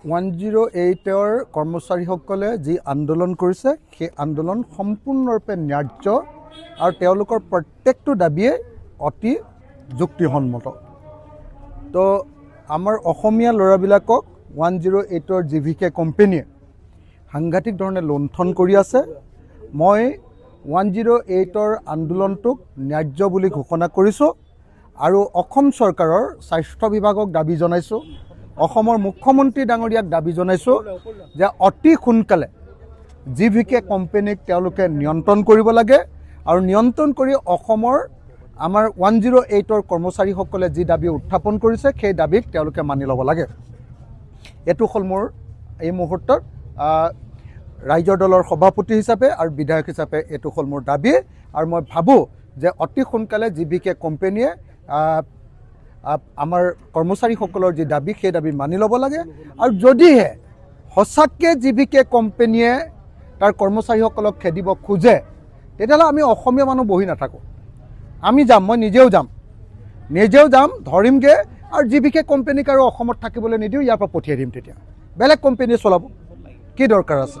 108ৰ কৰ্মচাৰীসকলে যি আন্দোলন কৰিছে সেই আন্দোলন সম্পূৰ্ণৰূপে ন্যায্য আৰু তেওঁলোকৰ প্ৰত্যেকটো দাবীয়ে অতি যুক্তিসন্মত। তো আমাৰ অসমীয়া ল'ৰাবিলাকক 108ৰ জিভিকে কোম্পানীয়ে সাংঘাতিক ধৰণে লুণ্ঠন কৰি আছে। মই 108ৰ আন্দোলনটোক ন্যায্য বুলি ঘোষণা কৰিছোঁ আৰু অসম চৰকাৰৰ স্বাস্থ্য বিভাগক দাবী জনাইছোঁ, অসমৰ মুখ্যমন্ত্ৰী ডাঙৰীয়াক দাবী জনাইছোঁ যে অতি সোনকালে জিভিকে কোম্পানীক তেওঁলোকে নিয়ন্ত্ৰণ কৰিব লাগে আৰু নিয়ন্ত্ৰণ কৰি অসমৰ আমাৰ 108ৰ কৰ্মচাৰীসকলে যি দাবী উত্থাপন কৰিছে সেই দাবীক তেওঁলোকে মানি ল'ব লাগে। এইটো হ'ল মোৰ এই মুহূৰ্তত ৰাইজৰ দলৰ সভাপতি হিচাপে আৰু বিধায়ক হিচাপে এইটো হ'ল মোৰ দাবী আৰু মই ভাবোঁ যে অতি সোনকালে জিভিকে কোম্পানীয়ে আমাৰ কৰ্মচাৰীসকলৰ যি দাবী সেই দাবী মানি ল'ব লাগে আৰু যদিহে সঁচাকৈ জিভিকে কোম্পানীয়ে তাৰ কৰ্মচাৰীসকলক খেদিব খোজে তেতিয়াহ'লে আমি অসমীয়া মানুহ বহি নাথাকোঁ, আমি যাম, মই নিজেও যাম ধৰিমগৈ আৰু জিভিকে কোম্পানীক আৰু অসমত থাকিবলৈ নিদিওঁ, ইয়াৰ পৰা পঠিয়াই দিম। তেতিয়া বেলেগ কোম্পানীয়ে চলাব, কি দৰকাৰ আছে।